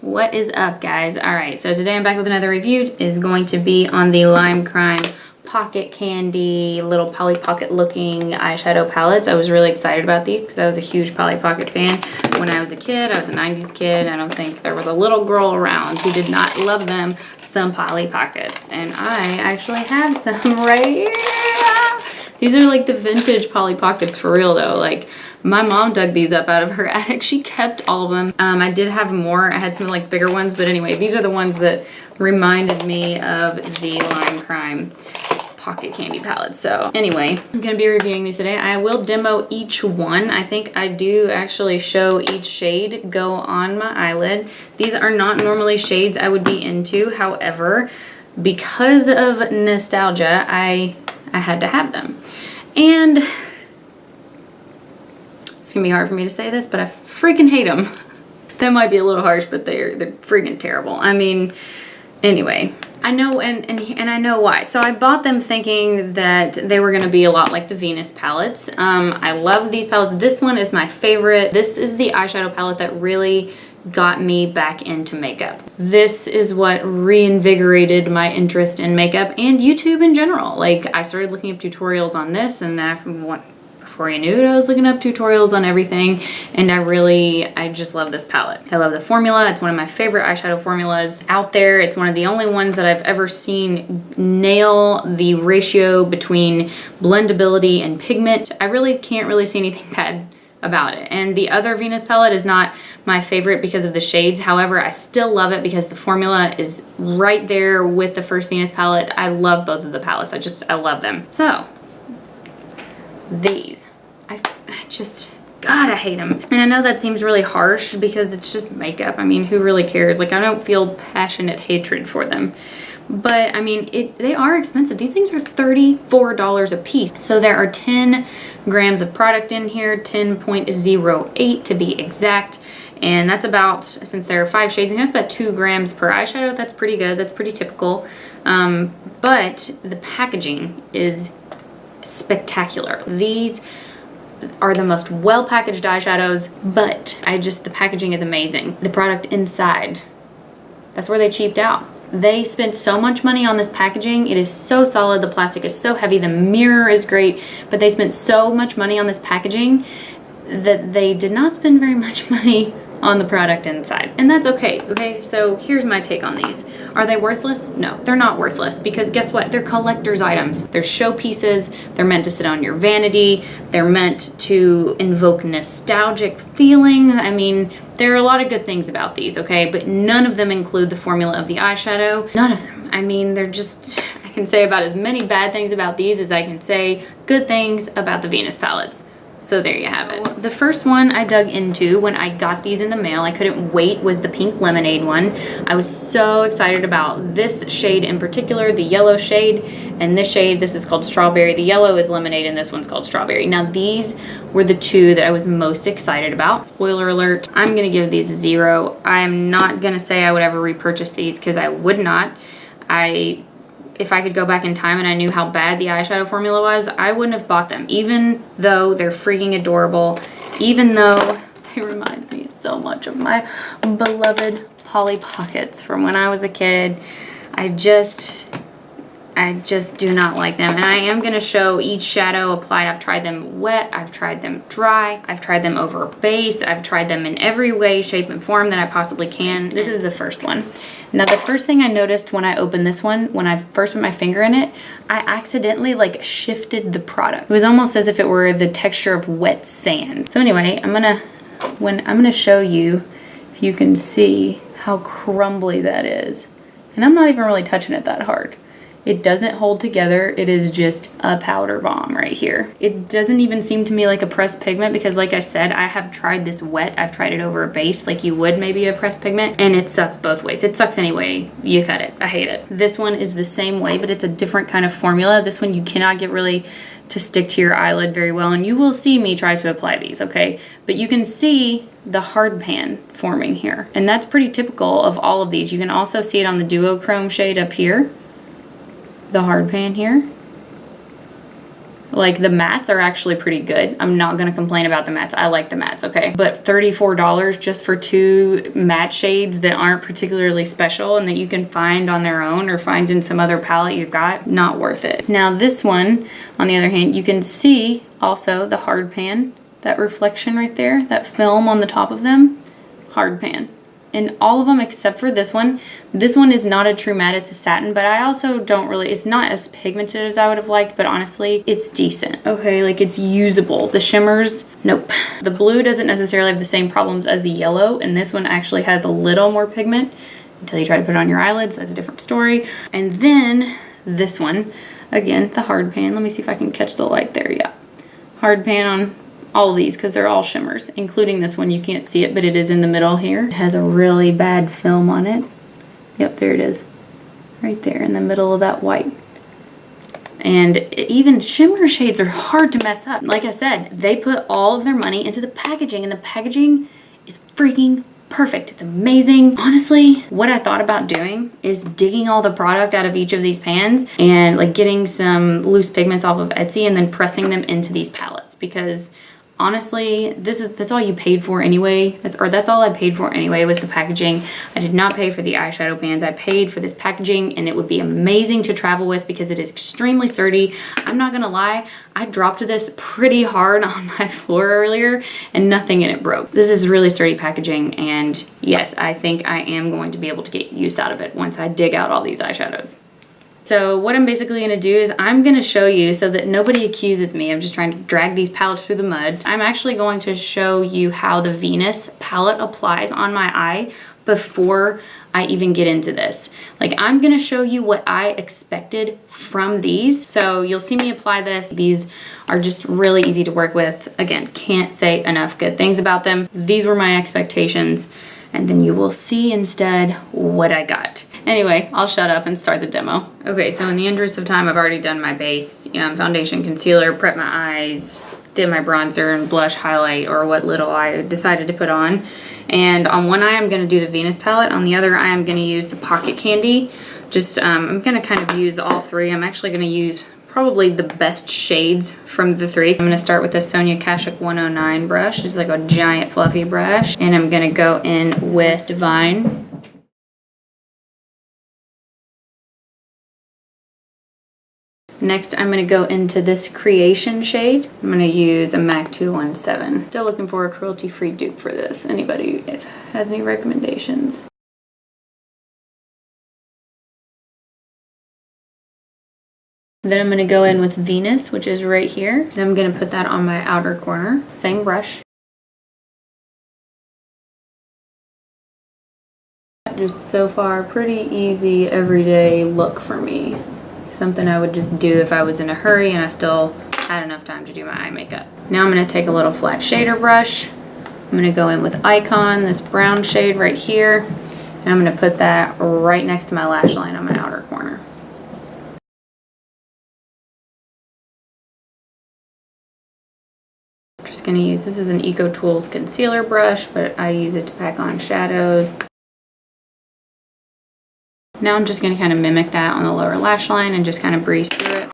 What is up, guys? Alright, so today I'm back with another review. It is going to be on the Lime Crime Pocket Candy little Polly Pocket looking eyeshadow palettes. I was really excited about these because I was a huge Polly Pocket fan when I was a kid. I was a 90s kid. I don't think there was a little girl around who did not love them some Polly Pockets. And I actually have some right here. These are like the vintage Polly Pockets for real though. Like, my mom dug these up out of her attic. She kept all of them. I did have more. I had some like bigger ones, but anyway, these are the ones that reminded me of the Lime Crime Pocket Candy palette. So anyway, I'm gonna be reviewing these today. I will demo each one. I think I do actually show each shade go on my eyelid. These are not normally shades I would be into. However, because of nostalgia, I had to have them. And it's gonna be hard for me to say this, but I freaking hate them. That might be a little harsh, but they're freaking terrible. I mean, anyway, I know, and I know why. So I bought them thinking that they were gonna be a lot like the Venus palettes. I love these palettes. This one is my favorite. This is the eyeshadow palette that really got me back into makeup. This is what reinvigorated my interest in makeup and YouTube in general. Like, I started looking up tutorials on this, and before you knew it, I was looking up tutorials on everything, and I just love this palette. I love the formula. It's one of my favorite eyeshadow formulas out there. It's one of the only ones that I've ever seen nail the ratio between blendability and pigment. I really can't really see anything bad about it. And the other Venus palette is not my favorite because of the shades. However, I still love it because the formula is right there with the first Venus palette. I love both of the palettes. I love them. So these, God, I hate them. And I know that seems really harsh because it's just makeup. I mean, who really cares? Like, I don't feel passionate hatred for them. But I mean, they are expensive. These things are $34 a piece. So there are 10 grams of product in here, 10.08 to be exact. And that's about, since there are 5 shades, that's about 2 grams per eyeshadow. That's pretty good. That's pretty typical. But the packaging is spectacular. These are the most well-packaged eyeshadows, but the packaging is amazing. The product inside, that's where they cheaped out. They spent so much money on this packaging. It is so solid. The plastic is so heavy. The mirror is great, but they spent so much money on this packaging that they did not spend very much money on the product inside. And that's okay, okay? So here's my take on these. Are they worthless? No, they're not worthless, because guess what? They're collector's items. They're showpieces. They're meant to sit on your vanity. They're meant to invoke nostalgic feeling. I mean, there are a lot of good things about these, okay? But none of them include the formula of the eyeshadow. None of them. I mean, I can say about as many bad things about these as I can say good things about the Venus palettes. So there you have it. The first one I dug into when I got these in the mail, I couldn't wait, was the pink lemonade one. I was so excited about this shade in particular, the yellow shade, and this shade, this is called strawberry. The yellow is lemonade and this one's called strawberry. Now these were the two that I was most excited about. Spoiler alert, I'm gonna give these a 0. I'm not gonna say I would ever repurchase these because I would not. If I could go back in time and I knew how bad the eyeshadow formula was, I wouldn't have bought them, even though they're freaking adorable, even though they remind me so much of my beloved Polly Pockets from when I was a kid. I just do not like them. And I am going to show each shadow applied. I've tried them wet, I've tried them dry, I've tried them over base, I've tried them in every way, shape, and form that I possibly can. This is the first one. Now the first thing I noticed when I opened this one, when I first put my finger in it, I accidentally like shifted the product. It was almost as if it were the texture of wet sand. So anyway, I'm gonna show you if you can see how crumbly that is. And I'm not even really touching it that hard. It doesn't hold together. It is just a powder bomb right here. It doesn't even seem to me like a pressed pigment because, like I said, I have tried this wet. I've tried it over a base like you would maybe a pressed pigment, and it sucks both ways. It sucks any way you cut it. I hate it. This one is the same way, but it's a different kind of formula. This one you cannot get really to stick to your eyelid very well, and you will see me try to apply these, okay? But you can see the hard pan forming here, and that's pretty typical of all of these. You can also see it on the duochrome shade up here. The hard pan here. Like the mattes are actually pretty good. I'm not gonna complain about the mattes. I like the mattes, okay? But $34 just for 2 matte shades that aren't particularly special and that you can find on their own or find in some other palette you've got, not worth it. Now this one, on the other hand, you can see also the hard pan, that reflection right there, that film on the top of them, hard pan. And all of them except for this one is not a true matte, it's a satin, but I also don't really, it's not as pigmented as I would have liked, but honestly, it's decent. Okay, like it's usable. The shimmers, nope. The blue doesn't necessarily have the same problems as the yellow, and this one actually has a little more pigment until you try to put it on your eyelids. That's a different story. And then this one, again, the hard pan. Let me see if I can catch the light there, yeah. Hard pan on all of these because they're all shimmers, including this one. You can't see it, but it is in the middle here. It has a really bad film on it. Yep, there it is. Right there in the middle of that white. And even shimmer shades are hard to mess up. Like I said, they put all of their money into the packaging, and the packaging is freaking perfect. It's amazing. Honestly, what I thought about doing is digging all the product out of each of these pans and like getting some loose pigments off of Etsy and then pressing them into these palettes, because honestly, that's all you paid for anyway. That's all I paid for anyway, was the packaging. I did not pay for the eyeshadow pans. I paid for this packaging, and it would be amazing to travel with because it is extremely sturdy. I'm not gonna lie, I dropped this pretty hard on my floor earlier and nothing in it broke. This is really sturdy packaging, and yes, I think I am going to be able to get use out of it once I dig out all these eyeshadows. So what I'm basically going to do is I'm going to show you, so that nobody accuses me of just trying to drag these palettes through the mud, I'm actually going to show you how the Venus palette applies on my eye before I even get into this. Like, I'm going to show you what I expected from these. So you'll see me apply this. These are just really easy to work with. Again, can't say enough good things about them. These were my expectations, and then you will see instead what I got. Anyway, I'll shut up and start the demo. Okay, so in the interest of time, I've already done my base, foundation, concealer, prepped my eyes, did my bronzer and blush, highlight, or what little I decided to put on. And on one eye, I'm gonna do the Venus palette. On the other eye, I'm gonna use the Pocket Candy. I'm gonna kind of use all three. I'm actually gonna use probably the best shades from the three. I'm gonna start with the Sonia Kashuk 109 brush. It's like a giant fluffy brush. And I'm gonna go in with Divine. Next, I'm gonna go into this Creation shade. I'm gonna use a MAC 217. Still looking for a cruelty-free dupe for this. Anybody has any recommendations? Then I'm gonna go in with Venus, which is right here. And I'm gonna put that on my outer corner. Same brush. Just so far, pretty easy everyday look for me. Something I would just do if I was in a hurry and I still had enough time to do my eye makeup. Now I'm going to take a little flat shader brush. I'm going to go in with Icon, this brown shade right here. And I'm going to put that right next to my lash line on my outer corner. I'm just going to use, this is an Eco Tools concealer brush, but I use it to pack on shadows. Now I'm just going to kind of mimic that on the lower lash line and just kind of breeze through it.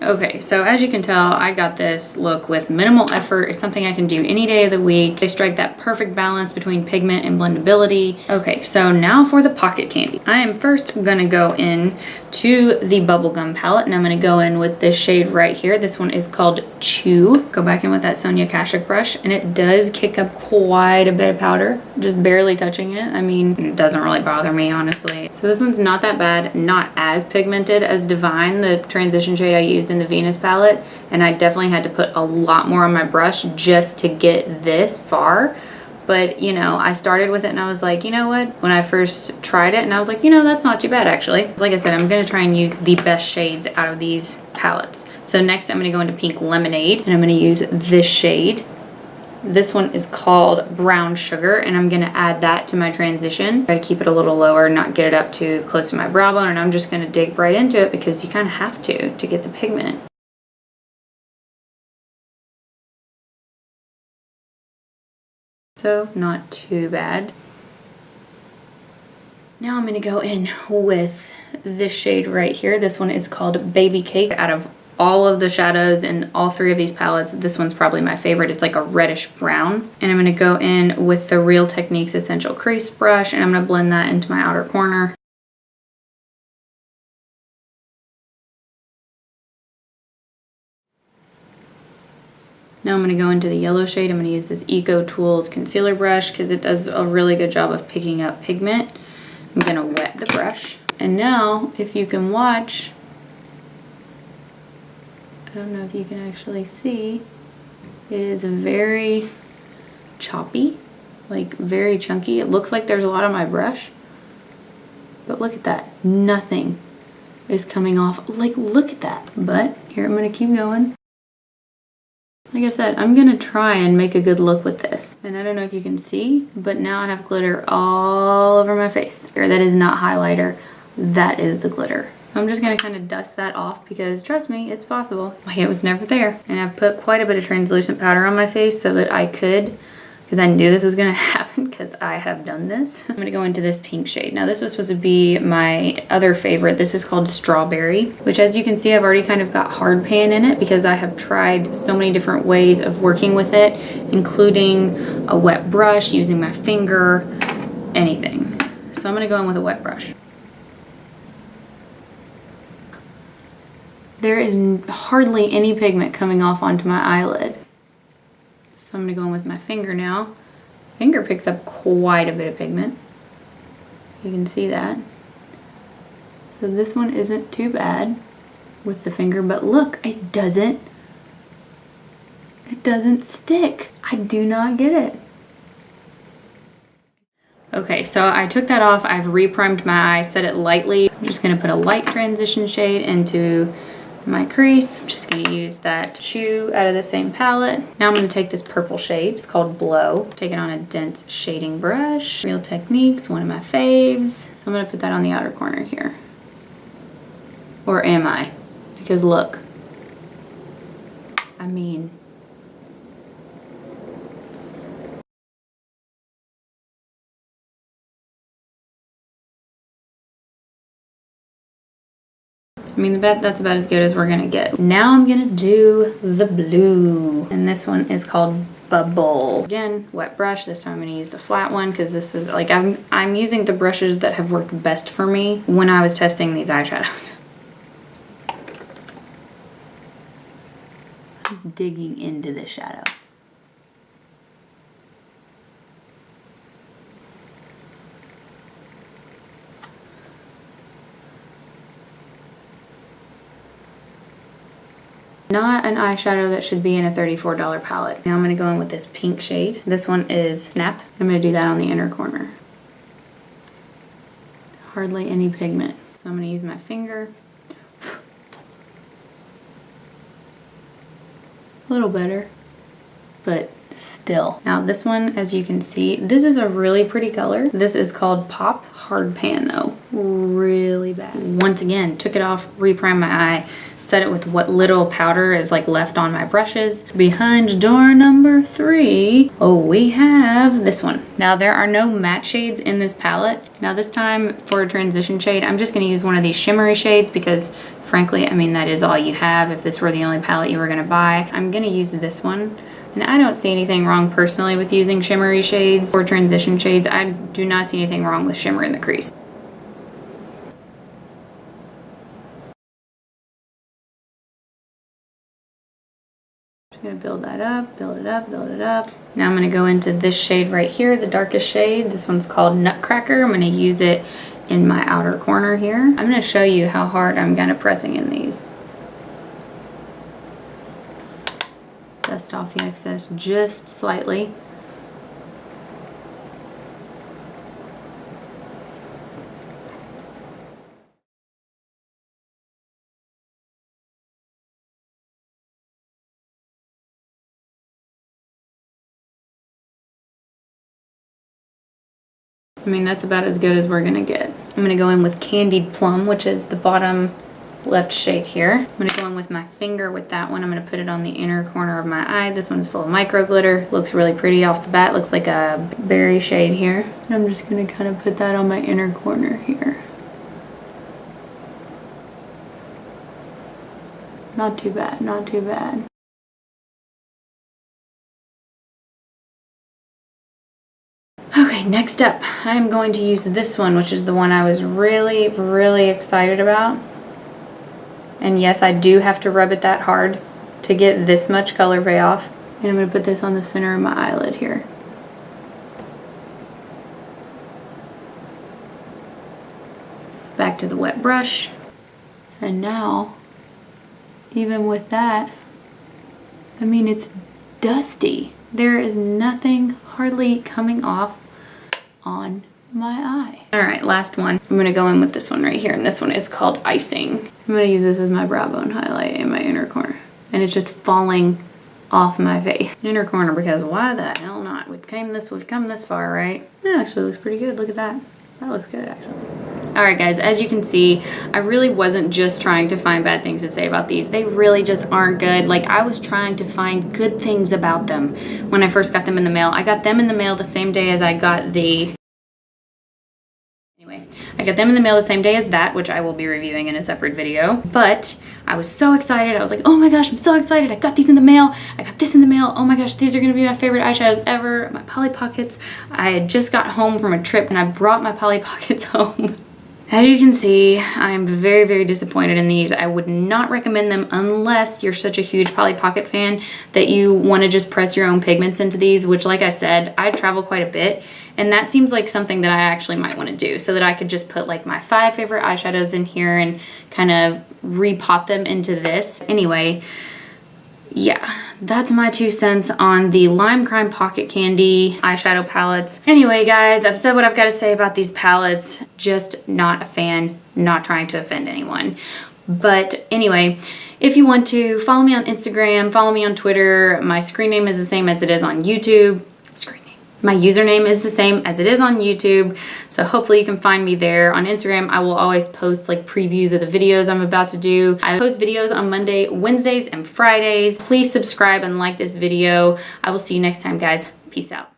Okay, so as you can tell, I got this look with minimal effort. It's something I can do any day of the week. They strike that perfect balance between pigment and blendability. Okay, so now for the Pocket Candy. I am first gonna go in to the Bubblegum palette, and I'm gonna go in with this shade right here. This one is called Chew. Go back in with that Sonia Kashuk brush, and it does kick up quite a bit of powder, just barely touching it. I mean, it doesn't really bother me, honestly. So this one's not that bad, not as pigmented as Divine, the transition shade I used in the Venus palette, and I definitely had to put a lot more on my brush just to get this far. But, you know, I started with it and I was like, you know what? When I first tried it, and I was like, you know, that's not too bad actually. Like I said, I'm gonna try and use the best shades out of these palettes. So next I'm gonna go into Pink Lemonade, and I'm gonna use this shade. This one is called Brown Sugar, and I'm gonna add that to my transition. Try to keep it a little lower, not get it up too close to my brow bone, and I'm just gonna dig right into it because you kind of have to get the pigment. so not too bad. Now I'm gonna go in with this shade right here. This one is called Baby Cake. Out of all of the shadows in all three of these palettes, this one's probably my favorite. It's like a reddish brown. And I'm gonna go in with the Real Techniques Essential Crease Brush, and I'm gonna blend that into my outer corner. Now I'm gonna go into the yellow shade. I'm gonna use this Eco Tools concealer brush because it does a really good job of picking up pigment. I'm gonna wet the brush. And now, if you can watch, I don't know if you can actually see, it is very choppy, like very chunky. It looks like there's a lot on my brush, but look at that. Nothing is coming off. Like, look at that. But here, I'm gonna keep going. Like I said, I'm gonna try and make a good look with this. And I don't know if you can see, but now I have glitter all over my face. That is not highlighter, that is the glitter. I'm just gonna kind of dust that off because trust me, it's possible. Like it was never there. And I've put quite a bit of translucent powder on my face so that I could, because I knew this was gonna happen because I have done this. I'm gonna go into this pink shade. Now this was supposed to be my other favorite. This is called Strawberry, which as you can see, I've already kind of got hard pan in it because I have tried so many different ways of working with it, including a wet brush, using my finger, anything. So I'm gonna go in with a wet brush. There is hardly any pigment coming off onto my eyelid. So I'm gonna go in with my finger now. Finger picks up quite a bit of pigment. You can see that. So this one isn't too bad with the finger, but look, it doesn't stick. I do not get it. Okay, so I took that off. I've reprimed my eye, set it lightly. I'm just gonna put a light transition shade into my crease. I'm just gonna use that Chew out of the same palette. Now I'm gonna take this purple shade. It's called Blow. Take it on a dense shading brush. Real Techniques, one of my faves. So I'm gonna put that on the outer corner here. Or am I? Because look, I mean, that's about as good as we're gonna get. Now I'm gonna do the blue. And this one is called Bubble. Again, wet brush. This time I'm gonna use the flat one because this is like, I'm using the brushes that have worked best for me when I was testing these eyeshadows. I'm digging into the shadow. Not an eyeshadow that should be in a $34 palette. Now I'm gonna go in with this pink shade. This one is Snap. I'm gonna do that on the inner corner. Hardly any pigment. So I'm gonna use my finger. A little better, but still. Now this one, as you can see, this is a really pretty color. This is called Pop. Hard pan though, really bad. Once again, took it off, reprimed my eye, set it with what little powder is like left on my brushes. Behind door number 3, oh, we have this one. Now there are no matte shades in this palette. Now this time for a transition shade, I'm just gonna use one of these shimmery shades because frankly, I mean, that is all you have if this were the only palette you were gonna buy. I'm gonna use this one. And I don't see anything wrong personally with using shimmery shades or transition shades. I do not see anything wrong with shimmer in the crease. Just gonna build that up, build it up, build it up. Now I'm gonna go into this shade right here, the darkest shade. This one's called Nutcracker. I'm gonna use it in my outer corner here. I'm gonna show you how hard I'm kind of pressing in these. Dust off the excess just slightly. I mean, that's about as good as we're gonna get. I'm gonna go in with Candied Plum, which is the bottom left shade here. I'm gonna go in with my finger with that one. I'm gonna put it on the inner corner of my eye. This one's full of micro glitter. Looks really pretty off the bat. Looks like a berry shade here. And I'm just gonna kind of put that on my inner corner here. Not too bad, not too bad. Okay, next up, I'm going to use this one, which is the one I was really, really excited about. And yes, I do have to rub it that hard to get this much color payoff. And I'm going to put this on the center of my eyelid here. Back to the wet brush. And now, even with that, I mean, it's dusty. There is nothing hardly coming off on my eye. All right, last one. I'm gonna go in with this one right here, and this one is called Icing. I'm gonna use this as my brow bone highlight in my inner corner, and it's just falling off my face. Inner corner, because why the hell not? We've come this far, right? It actually looks pretty good. Look at that. That looks good, actually. All right, guys, as you can see, I really wasn't just trying to find bad things to say about these. They really just aren't good. Like, I was trying to find good things about them when I first got them in the mail. I got them in the mail the same day as I got the... Anyway, I got them in the mail the same day as that, which I will be reviewing in a separate video. But I was so excited. I was like, oh my gosh, I'm so excited. I got these in the mail. I got this in the mail. Oh my gosh, these are going to be my favorite eyeshadows ever. My Polly Pockets. I had just got home from a trip and I brought my Polly Pockets home. As you can see, I'm very, very disappointed in these. I would not recommend them unless you're such a huge Polly Pocket fan that you want to just press your own pigments into these, which, like I said, I travel quite a bit, and that seems like something that I actually might want to do, so that I could just put like my 5 favorite eyeshadows in here and kind of repot them into this. Anyway, yeah, that's my 2 cents on the Lime Crime Pocket Candy eyeshadow palettes. Anyway, guys, I've said what I've got to say about these palettes. Just not a fan, not trying to offend anyone. But anyway, if you want to, follow me on Instagram, follow me on Twitter. My screen name is the same as it is on YouTube. My username is the same as it is on YouTube, so hopefully you can find me there. On Instagram, I will always post like previews of the videos I'm about to do. I post videos on Monday, Wednesdays, and Fridays. Please subscribe and like this video. I will see you next time, guys. Peace out.